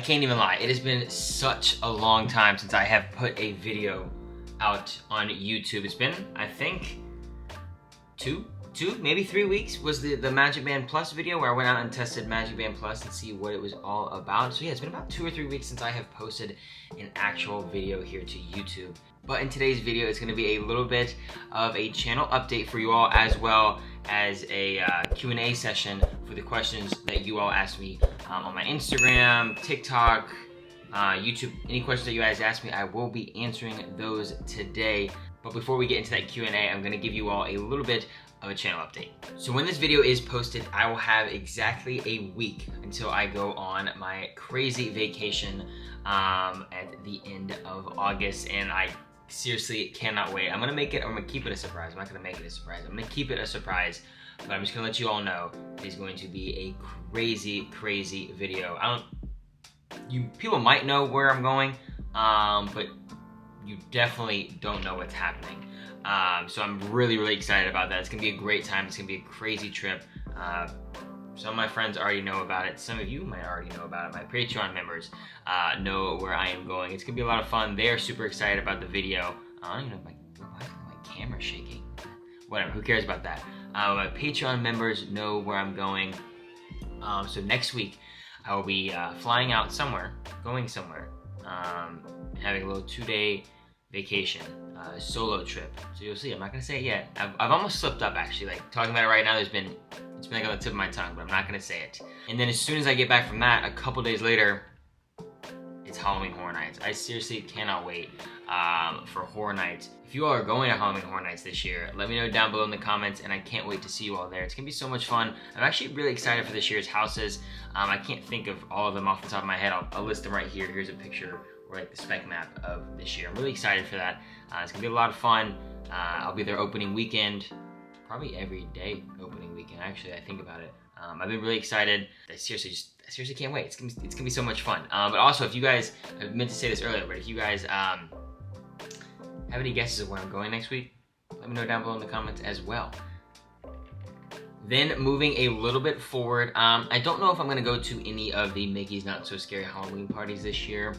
can't even lie. It has been such a long time since I have put a video out on YouTube. It's been, I think, two, maybe 3 weeks was the MagicBand Plus video where I went out and tested MagicBand Plus and see what it was all about. So yeah, it's been about 2 or 3 weeks since I have posted an actual video here to YouTube. But in today's video, it's gonna be a little bit of a channel update for you all, as well as a Q&A session for the questions that you all asked me on my Instagram, TikTok, YouTube. Any questions that you guys asked me, I will be answering those today. But before we get into that Q&A, I'm gonna give you all a little bit of a channel update. So when this video is posted, I will have exactly a week until I go on my crazy vacation at the end of August, and I seriously cannot wait. I'm gonna keep it a surprise. I'm not gonna make it a surprise. I'm gonna keep it a surprise, but I'm just gonna let you all know it is going to be a crazy video. People might know where I'm going, but you definitely don't know what's happening. So I'm really excited about that. It's gonna be a great time. It's gonna be a crazy trip. Some of my friends already know about it. Some of you might already know about it. My Patreon members know where I am going. It's gonna be a lot of fun. They are super excited about the video. I don't even know why is my camera shaking. Whatever, who cares about that? My Patreon members know where I'm going. So next week, I will be flying out somewhere, going somewhere, having a little 2-day vacation, solo trip. So you'll see, I'm not gonna say it yet. I've almost slipped up actually, like talking about it right now, it's been like on the tip of my tongue, but I'm not gonna say it. And then as soon as I get back from that, a couple days later, it's Halloween Horror Nights. I seriously cannot wait for Horror Nights. If you all are going to Halloween Horror Nights this year, let me know down below in the comments, and I can't wait to see you all there. It's gonna be so much fun. I'm actually really excited for this year's houses. I can't think of all of them off the top of my head. I'll list them right here. Here's a picture, or like the spec map of this year. I'm really excited for that. It's gonna be a lot of fun. I'll be there opening weekend, probably every day opening weekend. Actually, I think about it. I've been really excited. I seriously can't wait. It's gonna be so much fun. But also, if you guys, I meant to say this earlier, but if you guys have any guesses of where I'm going next week, let me know down below in the comments as well. Then moving a little bit forward, I don't know if I'm gonna go to any of the Mickey's Not So Scary Halloween parties this year.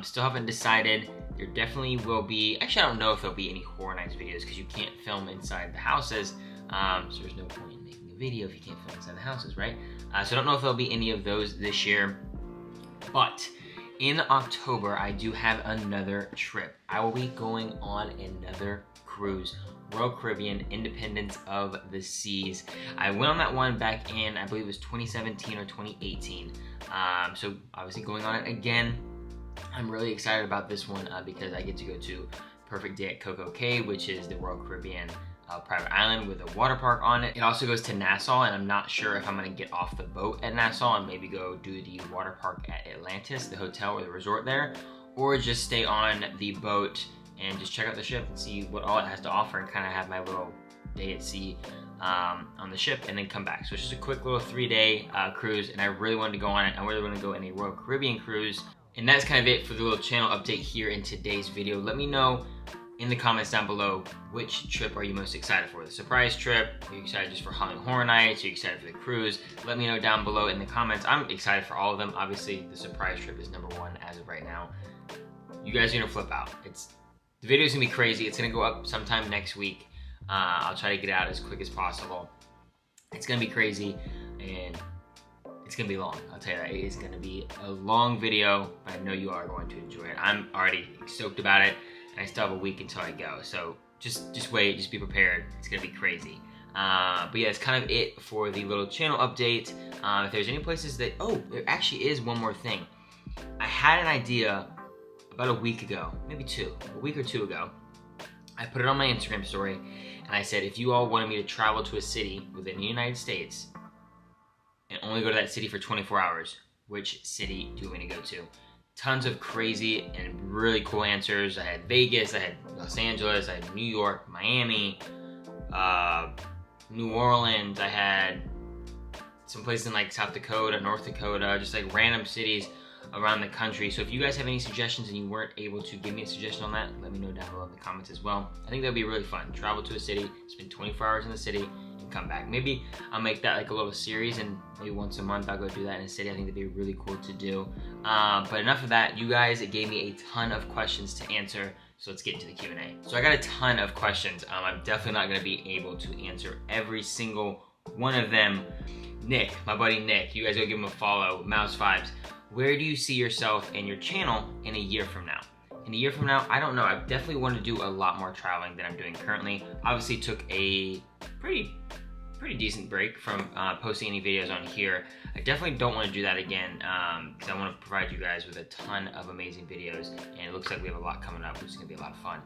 Still haven't decided. There definitely will be, actually I don't know if there'll be any Horror Nights videos because you can't film inside the houses. So there's no point in making a video if you can't film inside the houses, right? So I don't know if there'll be any of those this year. But in October, I do have another trip. I will be going on another cruise. Royal Caribbean, Independence of the Seas. I went on that one back in, I believe it was 2017 or 2018. So obviously going on it again. I'm really excited about this one because I get to go to Perfect Day at Coco Cay, which is the Royal Caribbean private island with a water park on it. It also goes to Nassau, and I'm not sure if I'm gonna get off the boat at Nassau and maybe go do the water park at Atlantis, the hotel or the resort there, or just stay on the boat and just check out the ship and see what all it has to offer and kind of have my little day at sea on the ship and then come back. So it's just a quick little 3-day cruise, and I really wanted to go on it. I really want to go in a Royal Caribbean cruise. And that's kind of it for the little channel update here in today's video. Let me know in the comments down below, which trip are you most excited for? The surprise trip? Are you excited just for Halloween Horror Nights? Are you excited for the cruise? Let me know down below in the comments. I'm excited for all of them. Obviously, the surprise trip is #1 as of right now. You guys are gonna flip out. The video's gonna be crazy. It's gonna go up sometime next week. I'll try to get it out as quick as possible. It's gonna be crazy, and it's gonna be long. I'll tell you that. It is gonna be a long video, but I know you are going to enjoy it. I'm already stoked about it, and I still have a week until I go. So just wait, just be prepared. It's gonna be crazy. But yeah, it's kind of it for the little channel update. If there's any places that, there actually is one more thing. I had an idea about a week ago, maybe a week or two ago. I put it on my Instagram story, and I said, if you all wanted me to travel to a city within the United States and only go to that city for 24 hours, which city do you want me to go to? Tons of crazy and really cool answers. I had Vegas, I had Los Angeles, I had New York, Miami, New Orleans, I had some places in like South Dakota, North Dakota, just like random cities around the country. So if you guys have any suggestions and you weren't able to give me a suggestion on that, let me know down below in the comments as well. I think that'd be really fun. Travel to a city, spend 24 hours in the city, and come back. Maybe I'll make that like a little series, and maybe once a month I'll go do that in a city. I think that'd be really cool to do. But enough of that. You guys gave me a ton of questions to answer, so let's get into the Q&A. So I got a ton of questions. I'm definitely not gonna be able to answer every single one of them. Nick, my buddy Nick, you guys go give him a follow. Mouse Vibes. Where do you see yourself and your channel in a year from now? In a year from now, I don't know. I definitely want to do a lot more traveling than I'm doing currently. Obviously took a pretty decent break from posting any videos on here. I definitely don't want to do that again because I want to provide you guys with a ton of amazing videos, and it looks like we have a lot coming up, which is going to be a lot of fun.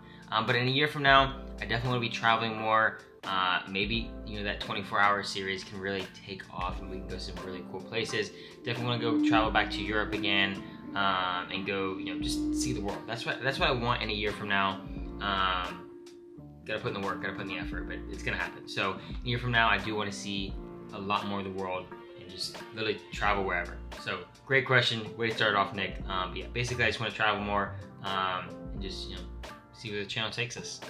But in a year from now, I definitely want to be traveling more. Maybe, you know, that 24-hour series can really take off and we can go to some really cool places. Definitely want to go travel back to Europe again. And go, you know, just see the world. That's what I want in a year from now. Gotta put in the work, gotta put in the effort, but it's gonna happen. So a year from now, I do want to see a lot more of the world and just literally travel wherever. So great question, way to start off, Nick. But yeah, basically I just want to travel more and just, you know, see where the channel takes us.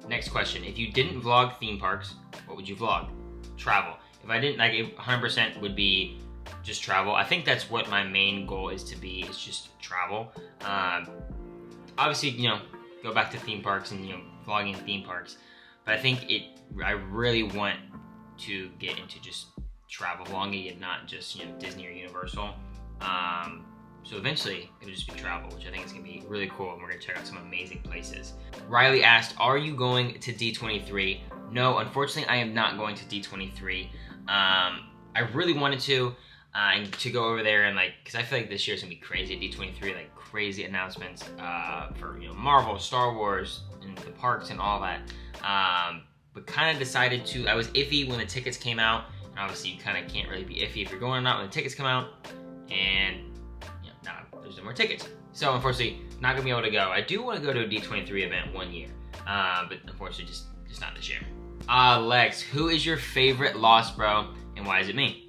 Next question: if you didn't vlog theme parks, what would you vlog? Travel. If I didn't, like, 100% would be just travel. I think that's what my main goal is to be, is just travel. Obviously, you know, go back to theme parks and, you know, vlogging theme parks. But I think I really want to get into just travel vlogging and not just, you know, Disney or Universal. So eventually it'll just be travel, which I think is gonna be really cool, and we're gonna check out some amazing places. Riley asked, are you going to D23? No, unfortunately I am not going to D23. I really wanted to. And to go over there and, like, because I feel like this year's gonna be crazy at D23, like crazy announcements for, you know, Marvel, Star Wars, and the parks and all that. But kind of decided to, I was iffy when the tickets came out, and obviously you kind of can't really be iffy if you're going or not when the tickets come out, and, you know, now there's no more tickets. So unfortunately, not gonna be able to go. I do want to go to a D23 event one year, but unfortunately just not this year. Lex, who is your favorite Lost bro, and why is it me?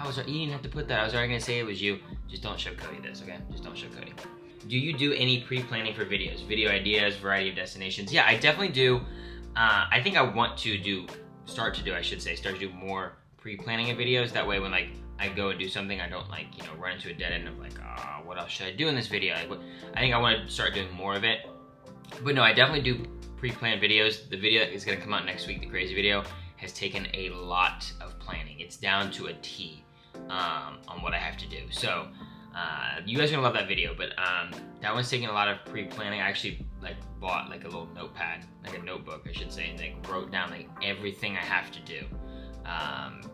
You didn't have to put that. I was already gonna say it was you. Just don't show Cody this, okay? Just don't show Cody. Do you do any pre-planning for videos? Video ideas, variety of destinations? Yeah, I definitely do. I think I want to start to do more pre-planning of videos. That way when, like, I go and do something, I don't, like, you know, run into a dead end of, like, what else should I do in this video? Like, I think I want to start doing more of it. But no, I definitely do pre-planned videos. The video that is gonna come out next week, the crazy video, has taken a lot of planning. It's down to a T. On what I have to do. So you guys are gonna love that video, but that one's taking a lot of pre-planning. I actually, like, bought, like, a little notepad, like a notebook I should say, and, like, wrote down, like, everything I have to do.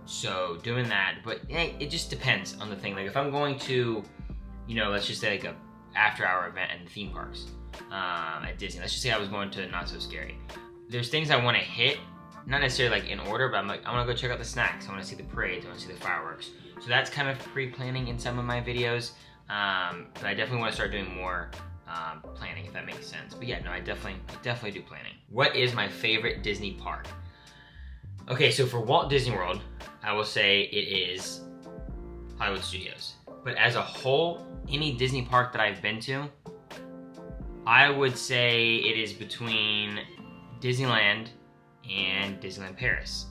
So doing that, but hey, it just depends on the thing. Like, if I'm going to, you know, let's just say, like, a after-hour event in the theme parks at Disney. Let's just say I was going to Not So Scary. There's things I want to hit, not necessarily, like, in order, but I'm like, I want to go check out the snacks, I want to see the parades, I want to see the fireworks. So that's kind of pre-planning in some of my videos, but I definitely want to start doing more planning, if that makes sense. But yeah, no, I definitely do planning. What is my favorite Disney park? Okay, so for Walt Disney World, I will say it is Hollywood Studios. But as a whole, any Disney park that I've been to, I would say it is between Disneyland and Disneyland Paris.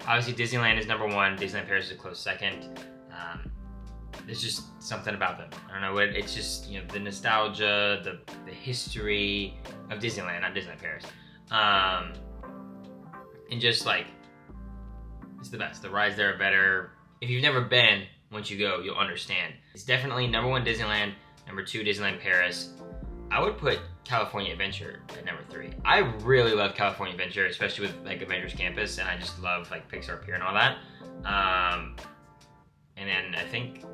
Obviously Disneyland is number one, Disneyland Paris is a close second. There's just something about them. I don't know what, it's just, you know, the nostalgia, the history of Disneyland, not Disneyland Paris. And just, like, it's the best. The rides there are better. If you've never been, once you go, you'll understand. It's definitely number one Disneyland, number two Disneyland Paris. I would put California Adventure at number 3. I really love California Adventure, especially with, like, Avengers Campus, and I just love, like, Pixar Pier and all that. And then I think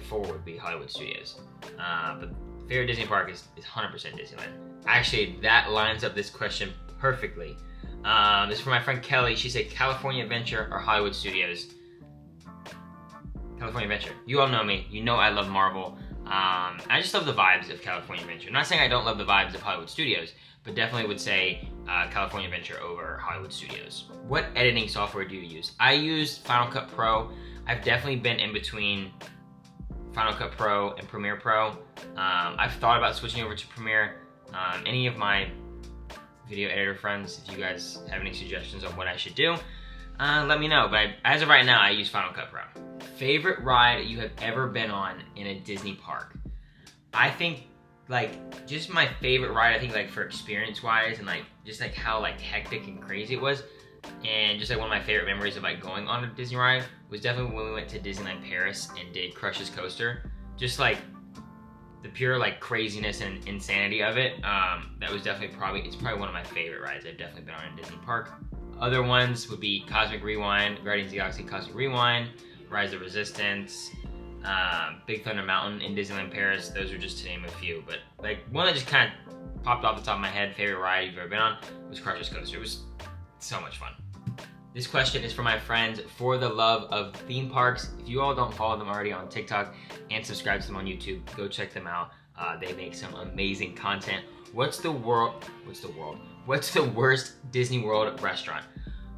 4 would be Hollywood Studios. But favorite Disney park is 100% Disneyland. Actually, that lines up this question perfectly. This is from my friend Kelly. She said California Adventure or Hollywood Studios. California Adventure. You all know me. You know I love Marvel. I just love the vibes of California Adventure. I'm not saying I don't love the vibes of Hollywood Studios, but definitely would say California Adventure over Hollywood Studios. What editing software do you use? I use Final Cut Pro. I've definitely been in between Final Cut Pro and Premiere Pro. I've thought about switching over to Premiere. Any of my video editor friends, if you guys have any suggestions on what I should do, let me know. But as of right now, I use Final Cut Pro. Favorite ride you have ever been on in a Disney park? I think like just my favorite ride, I think like for experience wise and like just like how like hectic and crazy it was, and just like one of my favorite memories of like going on a Disney ride was definitely when we went to Disneyland Paris and did Crush's Coaster. Just like the pure like craziness and insanity of it. That was definitely it's probably one of my favorite rides I've definitely been on in Disney park. Other ones would be Cosmic Rewind, Guardians of the Galaxy Cosmic Rewind, Rise of Resistance, Big Thunder Mountain in Disneyland Paris. Those are just to name a few, but like one that just kind of popped off the top of my head, favorite ride you've ever been on, was Crush's Coaster. It was so much fun. This question is for my friends For the Love of Theme Parks. If you all don't follow them already on TikTok and subscribe to them on YouTube, go check them out. They make some amazing content. What's the worst Disney World restaurant?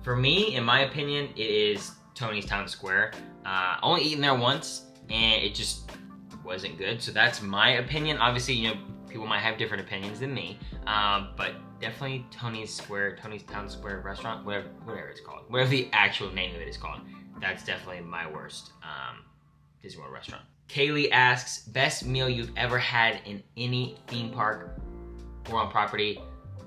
For me, in my opinion, it is Tony's Town Square. Only eaten there once, and it just wasn't good. So that's my opinion. Obviously, you know, people might have different opinions than me, but definitely Tony's Town Square restaurant, whatever it's called, whatever the actual name of it is called. That's definitely my worst Disney World restaurant. Kaylee asks, best meal you've ever had in any theme park or on property?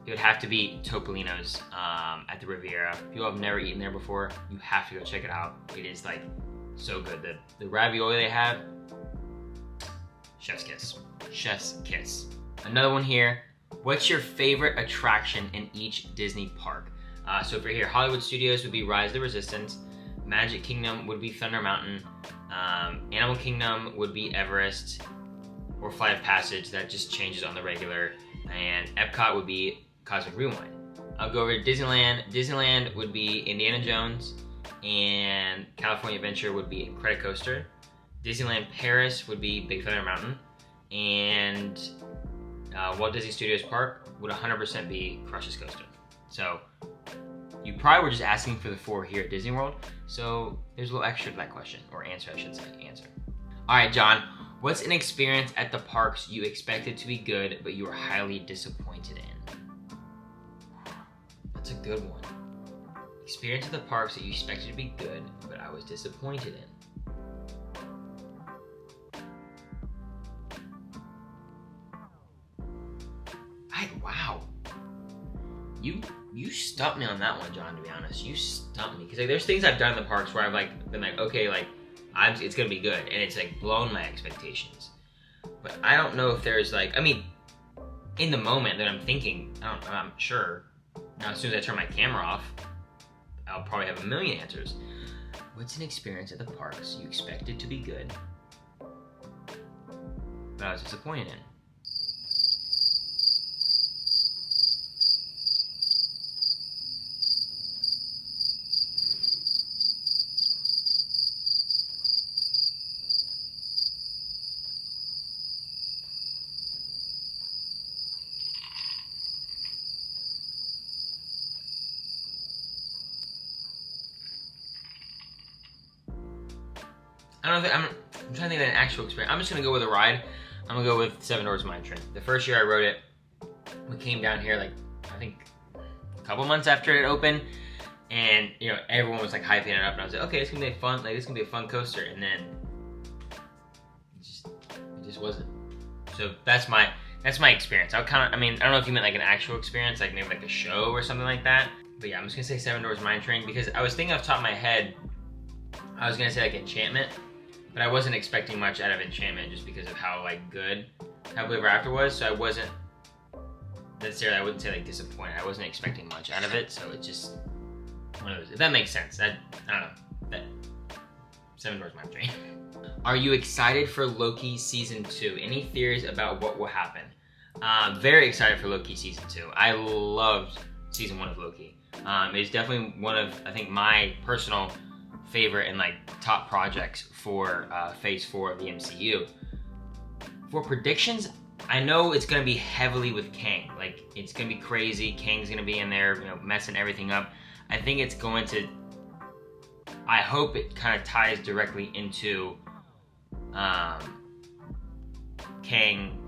It would have to be Topolino's at the Riviera. If you have never eaten there before, you have to go check it out. It is like so good. The ravioli they have, chef's kiss. Chef's kiss. Another one here. What's your favorite attraction in each Disney park? So if you're here, Hollywood Studios would be Rise of the Resistance. Magic Kingdom would be Thunder Mountain. Animal Kingdom would be Everest or Flight of Passage. That just changes on the regular. And Epcot would be Cosmic Rewind. I'll go over to Disneyland. Disneyland would be Indiana Jones, and California Adventure would be Incredicoaster. Disneyland Paris would be Big Thunder Mountain, and Walt Disney Studios Park would 100% be Crush's Coaster. So you probably were just asking for the 4 here at Disney World, so there's a little extra to that question, or answer I should say, answer. All right, John, what's an experience at the parks you expected to be good, but you were highly disappointed in? That's a good one. Experience at the parks that you expected to be good, but I was disappointed in. Wow. You stumped me on that one, John, to be honest. You stumped me. Because like, there's things I've done in the parks where I've like been like, okay, like it's gonna be good, and it's like blown my expectations. But I don't know if there's like, I mean, in the moment that I'm thinking, I'm sure. Now as soon as I turn my camera off, I'll probably have a million answers. What's an experience at the parks you expected to be good, but I was disappointed in? I'm trying to think of an actual experience. I'm just gonna go with a ride. I'm gonna go with Seven Dwarfs Mine Train. The first year I rode it, we came down here like, I think a couple months after it opened, and you know, everyone was like hyping it up, and I was like, okay, it's gonna be fun, like it's gonna be a fun coaster, and then it just wasn't. So that's my experience. I don't know if you meant like an actual experience, like maybe like a show or something like that. But yeah, I'm just gonna say Seven Dwarfs Mine Train because I was thinking off the top of my head, I was gonna say like Enchantment, but I wasn't expecting much out of Enchantment just because of how like good Happily Ever After was. So I wasn't necessarily, I wouldn't say like disappointed. I wasn't expecting much out of it, so it's just one of those. If that makes sense. I don't know. That Seven Dwarfs Mine Train. Are you excited for Loki season 2? Any theories about what will happen? Very excited for Loki season 2. I loved season 1 of Loki. It's definitely one of, I think, my personal favorite and like top projects for phase 4 of the MCU. For predictions, I know it's gonna be heavily with Kang. Like, it's gonna be crazy. Kang's gonna be in there, you know, messing everything up. I think it's going to, I hope it kind of ties directly into Kang.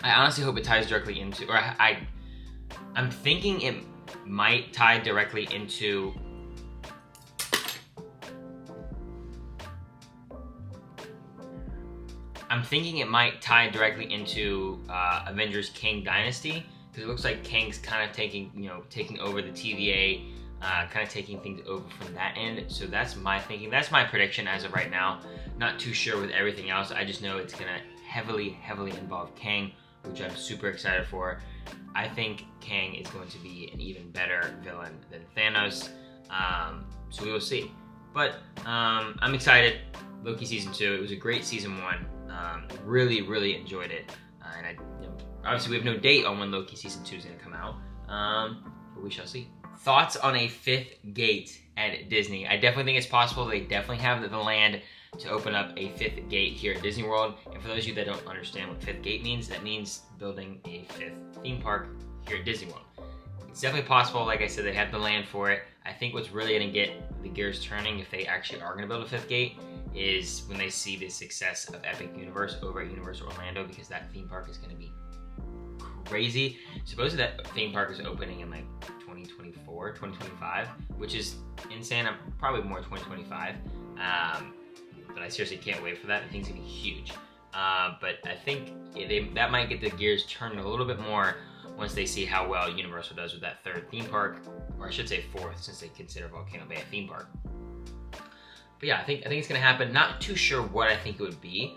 I honestly hope it ties directly into, or I'm thinking it might tie directly into Avengers Kang Dynasty, because it looks like Kang's kind of taking over the TVA, kind of taking things over from that end. So that's my thinking. That's my prediction as of right now. Not too sure with everything else. I just know it's gonna heavily involve Kang, which I'm super excited for. I think Kang is going to be an even better villain than Thanos. So we will see. But I'm excited. Loki season 2. It was a great season 1. Really enjoyed it. And obviously we have no date on when Loki season 2 is going to come out. But we shall see. Thoughts on a 5th gate at Disney? I definitely think it's possible. They definitely have the land to open up a 5th gate here at Disney World. And for those of you that don't understand what 5th gate means, that means building a 5th theme park here at Disney World. It's definitely possible. Like I said, they have the land for it. I think what's really going to get the gears turning, if they actually are going to build a 5th gate, is when they see the success of Epic Universe over at Universal Orlando, because that theme park is going to be crazy. Supposedly that theme park is opening in like 2024, 2025, which is insane. I'm probably more 2025. But I seriously can't wait for that. I think it's gonna be huge. But I think that might get the gears turning a little bit more once they see how well Universal does with that 3rd theme park, or I should say 4th, since they consider Volcano Bay a theme park. But yeah, I think it's gonna happen. Not too sure what I think it would be,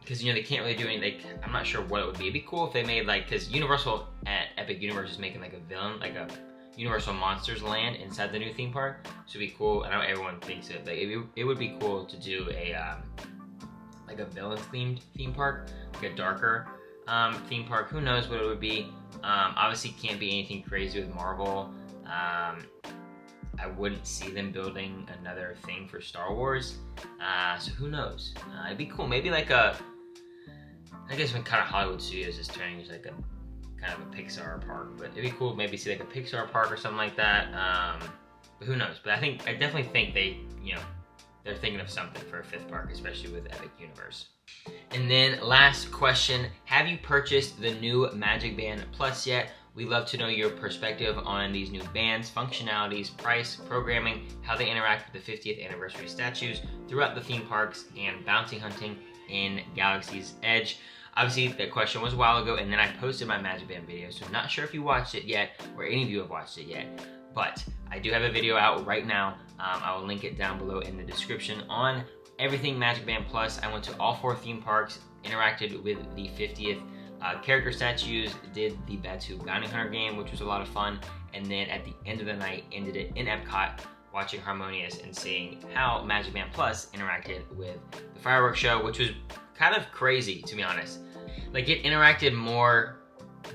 because they can't really do anything. I'm not sure what it would be. It'd be cool if they made because Universal at Epic Universe is making like a villain, like a Universal Monsters land inside the new theme park. So it'd be cool. I know everyone thinks it, but it would be cool to do a like a villains themed theme park, like a darker theme park. Who knows what it would be? Obviously, can't be anything crazy with Marvel. I wouldn't see them building another thing for Star Wars. So who knows? It'd be cool. Maybe like I guess when kind of Hollywood Studios is turning into like a kind of a Pixar park, but it'd be cool maybe see like a Pixar park or something like that. But who knows? But I definitely think they're thinking of something for a 5th park, especially with Epic Universe. And then last question, have you purchased the new MagicBand Plus yet? We'd love to know your perspective on these new bands, functionalities, price, programming, how they interact with the 50th anniversary statues throughout the theme parks, and bounty hunting in Galaxy's Edge. Obviously, that question was a while ago, and then I posted my MagicBand video, so I'm not sure if you watched it yet, or any of you have watched it yet, but I do have a video out right now. I will link it down below in the description on everything MagicBand Plus. I went to all 4 theme parks, interacted with the 50th character statues, did the Batu Bounty Hunter game, which was a lot of fun, and then at the end of the night, ended it in Epcot, watching Harmonious and seeing how MagicBand Plus interacted with the fireworks show, which was kind of crazy, to be honest. Like, it interacted more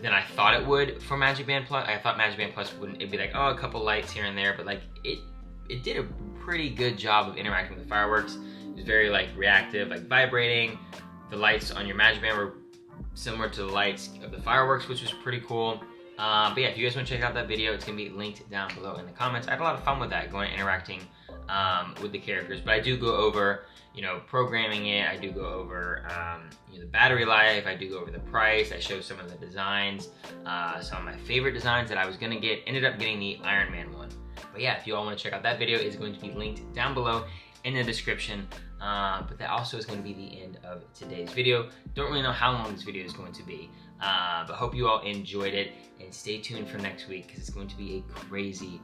than I thought it would for MagicBand Plus. I thought MagicBand Plus it'd be like, oh, a couple lights here and there, but like it did a pretty good job of interacting with the fireworks. It was very like reactive, like vibrating. The lights on your MagicBand were similar to the lights of the fireworks, which was pretty cool. But yeah, if you guys want to check out that video, it's gonna be linked down below in the comments. I had a lot of fun with that, going and interacting with the characters. But I do go over, programming it. I do go over the battery life. I do go over the price. I show some of the designs, some of my favorite designs that I was gonna get. Ended up getting the Iron Man one. But yeah, if you all want to check out that video, it's going to be linked down below in the description. But that also is going to be the end of today's video. Don't really know how long this video is going to be, but hope you all enjoyed it, and stay tuned for next week because it's going to be a crazy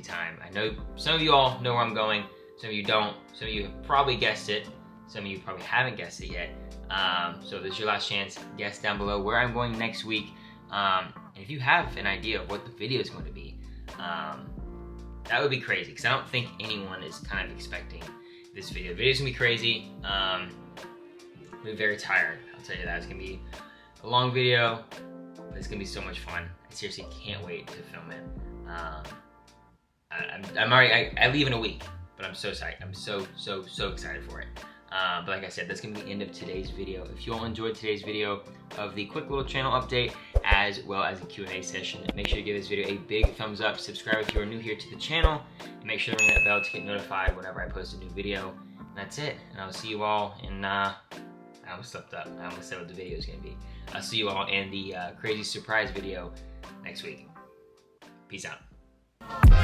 time. I know some of you all know where I'm going, some of you don't, some of you have probably guessed it, some of you probably haven't guessed it yet. So this is your last chance. Guess down below where I'm going next week, and if you have an idea of what the video is going to be, that would be crazy because I don't think anyone is kind of expecting this video. The video's gonna be crazy. I'm be very tired, I'll tell you that. It's gonna be a long video, but it's gonna be so much fun. I seriously can't wait to film it. I leave in a week, but I'm so psyched. I'm so excited for it. But like I said, that's gonna be the end of today's video. If you all enjoyed today's video of the quick little channel update, as well as a Q&A session, make sure to give this video a big thumbs up. Subscribe if you are new here to the channel, and make sure to ring that bell to get notified whenever I post a new video. And that's it, and I'll see you all in, I I almost slipped up. I almost said what the video is gonna be. I'll see you all in the crazy surprise video next week. Peace out.